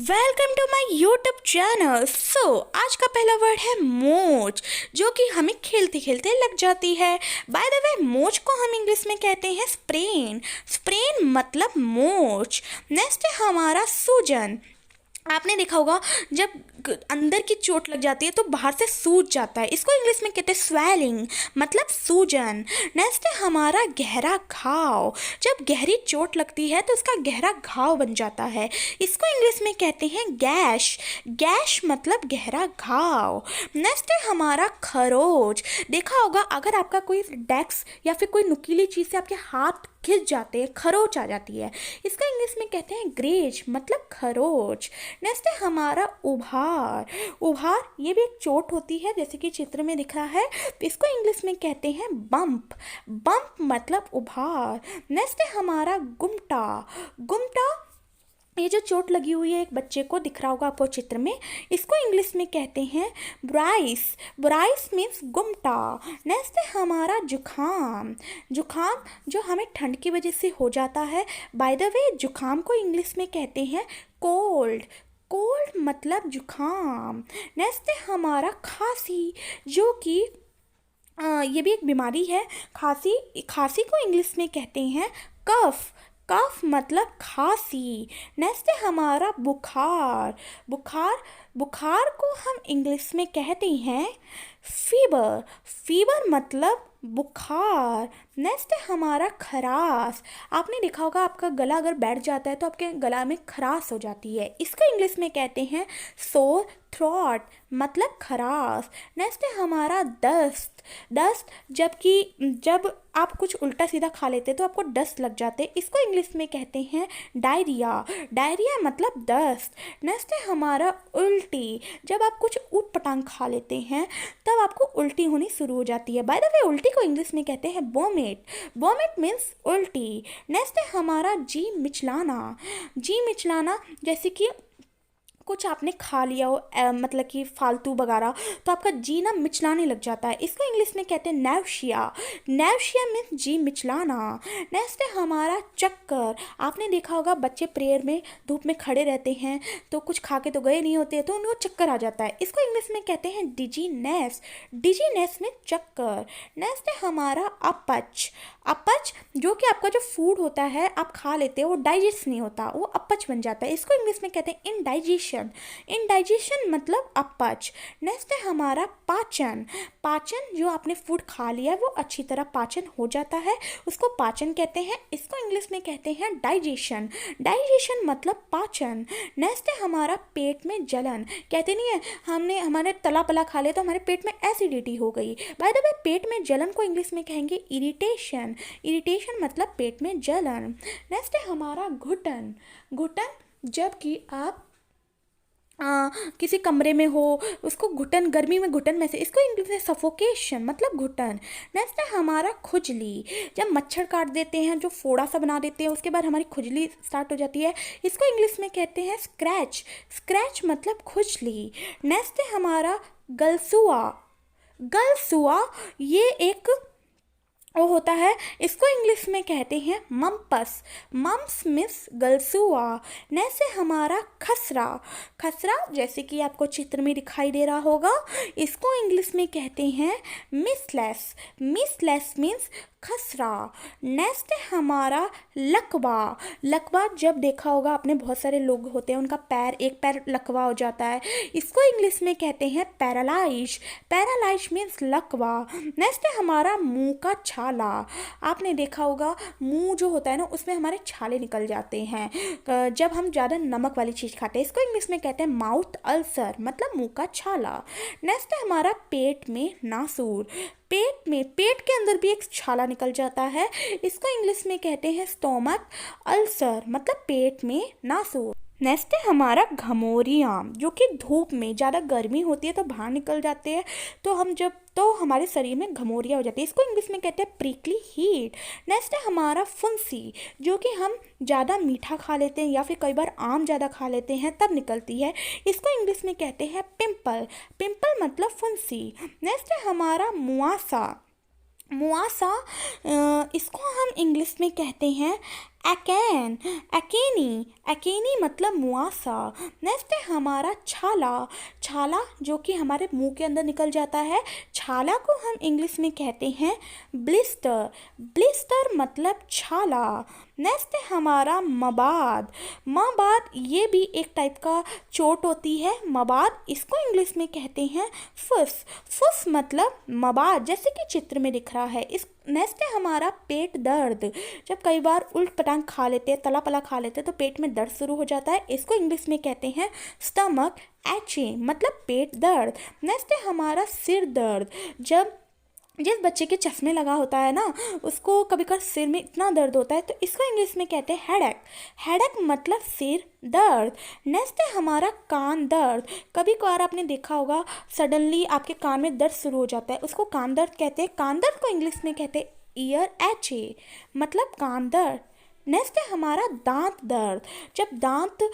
Welcome to my YouTube channel. आज का पहला वर्ड है मोच, जो कि हमें खेलते खेलते लग जाती है। बाय द वे, मोच को हम इंग्लिश में कहते हैं स्प्रेन। स्प्रेन मतलब मोच। नेक्स्ट है हमारा सूजन। आपने देखा होगा जब अंदर की चोट लग जाती है तो बाहर से सूज जाता है, इसको इंग्लिश में कहते हैं स्वेलिंग, मतलब सूजन। नेक्स्ट है हमारा गहरा घाव। जब गहरी चोट लगती है तो उसका गहरा घाव बन जाता है, इसको इंग्लिश में कहते हैं गैश। गैश मतलब गहरा घाव। नेक्स्ट है हमारा खरोच। देखा होगा अगर आपका कोई डेस्क या फिर कोई नुकीली चीज़ से आपके हाथ खिंच जाते हैं, खरोच आ जाती है, इसका इंग्लिश में कहते हैं ग्रेज, मतलब खरोच। नेक्स्ट है हमारा उभार। उभार ये भी एक चोट होती है, जैसे कि चित्र में दिख रहा है, तो इसको इंग्लिश में कहते हैं बम्प। बम्प मतलब उभार। नेक्स्ट है हमारा गुमटा। गुमटा ये जो चोट लगी हुई है एक बच्चे को, दिख रहा होगा आपको चित्र में, इसको इंग्लिश में कहते हैं ब्राइस। ब्राइस मीन्स गुमटा। नेक्स्ट है हमारा जुखाम। जुखाम जो हमें ठंड की वजह से हो जाता है। बाय द वे, जुखाम को इंग्लिश में कहते हैं कोल्ड। कोल्ड मतलब जुखाम। नेक्स्ट है हमारा खांसी, जो कि ये भी एक बीमारी है। खांसी, खांसी को इंग्लिश में कहते हैं कफ। कफ मतलब खांसी। नेक्स्ट है हमारा बुखार। बुखार, बुखार को हम इंग्लिश में कहते हैं फीवर। फीवर मतलब बुखार। नेक्स्ट है हमारा खराश। आपने देखा होगा आपका गला अगर बैठ जाता है तो आपके गला में खराश हो जाती है, इसको इंग्लिश में कहते हैं सोर थ्रॉट, मतलब खराश। नेक्स्ट है हमारा दस्त। डस्ट, जब आप कुछ उल्टा सीधा खा लेते तो आपको डस्ट लग जाते, इसको इंग्लिश में कहते हैं डायरिया। डायरिया मतलब दस्त। नेक्स्ट है हमारा उल्टी। जब आप कुछ ऊट पटांग खा लेते हैं तब आपको उल्टी होनी शुरू हो जाती है। बाय द वे, उल्टी को इंग्लिश में कहते हैं वोमिट। वोमिट मीन्स उल्टी। नेक्स्ट है हमारा जी मिचलाना। जी मिचलाना, जैसे कि कुछ आपने खा लिया हो, मतलब कि फालतू वगैरह, तो आपका जी ना मिचलाने लग जाता है, इसको इंग्लिश में कहते हैं नैवशिया। नैवशिया मीन्स जी मिचलाना। नेक्स्ट है हमारा चक्कर। आपने देखा होगा बच्चे प्रेयर में धूप में खड़े रहते हैं तो कुछ खा के तो गए नहीं होते, तो उनको चक्कर आ जाता है, इसको इंग्लिश में कहते हैं डिजीनेस। डिजीनेस में चक्कर। नेक्स्ट है हमारा अपच। अपच, जो कि आपका जो फूड होता है आप खा लेते हो वो डाइजेस्ट नहीं होता, वो अपच बन जाता है, इसको इंग्लिश में कहते हैं इनडाइजेशन। इनडाइजेशन मतलब अपच। नेक्स्ट है हमारा पाचन। पाचन, जो आपने फूड खा लिया है वो अच्छी तरह पाचन हो जाता है, उसको पाचन कहते हैं, इसको इंग्लिश में कहते हैं डाइजेशन। डाइजेशन मतलब पाचन। नेक्स्ट है हमारा पेट में जलन। कहते नहीं है हमने हमारे तला पला खा लिया तो हमारे पेट में एसिडिटी हो गई। बाय द वे, पेट में जलन को इंग्लिश में कहेंगे इरिटेशन। इरिटेशन मतलब पेट में जलन। नेक्स्ट है हमारा घुटन। घुटन, जबकि आप किसी कमरे में हो, उसको घुटन, गर्मी में घुटन में से, इसको इंग्लिश में सफोकेशन मतलब घुटन। नेक्स्ट है हमारा खुजली। जब मच्छर काट देते हैं, जो फोड़ा सा बना देते हैं, उसके बाद हमारी खुजली स्टार्ट हो जाती है, इसको इंग्लिश में कहते हैं स्क्रैच। स्क्रैच मतलब खुजली। नेक्स्ट है हमारा गलसुआ। गलसुआ ये एक वो होता है, इसको इंग्लिश में कहते हैं मम्पस। मम्स मिस गलसुआ। नेक्स्ट है हमारा खसरा। खसरा, जैसे कि आपको चित्र में दिखाई दे रहा होगा, इसको इंग्लिश में कहते हैं मिसलेस। मिसलेस मीन्स खसरा। नेक्स्ट है हमारा लकवा। लकवा, जब देखा होगा आपने बहुत सारे लोग होते हैं उनका पैर, एक पैर लकवा हो जाता है, इसको इंग्लिश में कहते हैं पैरालाइज। पैरालाइज मीन्स लकवा। नेक्स्ट है हमारा मुंह का छाला। आपने देखा होगा मुंह जो होता है ना, उसमें हमारे छाले निकल जाते हैं जब हम ज़्यादा नमक वाली चीज़ खाते हैं, इसको इंग्लिश में कहते हैं माउथ अल्सर, मतलब मुंह का छाला। नेक्स्ट है हमारा पेट में नासूर। पेट में, पेट के अंदर भी एक छाला निकल जाता है, इसको इंग्लिश में कहते हैं स्टोमक अल्सर, मतलब पेट में नासूर। नेक्स्ट है हमारा घमौरियाँ, जो कि धूप में ज़्यादा गर्मी होती है तो बाहर निकल जाते हैं, तो हमारे शरीर में घमौरियाँ हो जाती है, इसको इंग्लिश में कहते हैं प्रिकली हीट। नेक्स्ट है हमारा फुंसी, जो कि हम ज़्यादा मीठा खा लेते हैं या फिर कई बार आम ज़्यादा खा लेते हैं तब निकलती है, इसको इंग्लिश में कहते हैं पिंपल। पिंपल मतलब फुंसी। नेक्स्ट है हमारा मुआसा। मुआसा, इसको हम इंग्लिश में कहते हैं एकैन, एकेनी, एकेनी मतलब मुआसा। नेक्स्ट है हमारा छाला, छाला जो कि हमारे मुंह के अंदर निकल जाता है, छाला को हम इंग्लिश में कहते हैं ब्लिस्टर, ब्लिस्टर मतलब छाला। नेक्स्ट है हमारा मबाद, मबाद ये भी एक टाइप का चोट होती है, मबाद इसको इंग्लिश में कहते हैं फुस, फुस मतलब मबाद जैसे कि चित्र में दिख रहा है। इस नेक्स्ट है हमारा पेट दर्द, जब कई बार उल्ट पटांग खा लेते हैं, तला पला खा लेते हैं तो पेट में दर्द शुरू हो जाता है, इसको इंग्लिश में कहते हैं स्टमक एचे मतलब पेट दर्द। नेक्स्ट है हमारा सिर दर्द, जब जिस बच्चे के चश्मे लगा होता है ना उसको कभी कभी सिर में इतना दर्द होता है तो इसको इंग्लिश में कहते हैं हेडेक, हेडेक मतलब सिर दर्द। नेक्स्ट है हमारा कान दर्द, कभी कभार आपने देखा होगा सडनली आपके कान में दर्द शुरू हो जाता है, उसको कान दर्द कहते हैं, कान दर्द को इंग्लिश में कहते हैं ईयर एचे मतलब कान दर्द। नेक्स्ट है हमारा दांत दर्द, जब दांत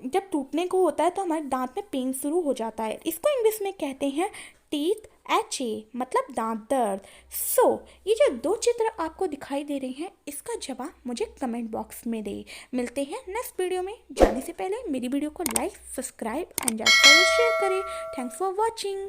जब टूटने को होता है तो हमारे दांत में पेन शुरू हो जाता है, इसको इंग्लिश में कहते हैं टीथ एचे मतलब दांत दर्द। सो ये जो दो चित्र आपको दिखाई दे रहे हैं इसका जवाब मुझे कमेंट बॉक्स में दे। मिलते हैं नेक्स्ट वीडियो में, जाने से पहले मेरी वीडियो को लाइक सब्सक्राइब एंड ज़्यादा शेयर करें। Thanks for watching.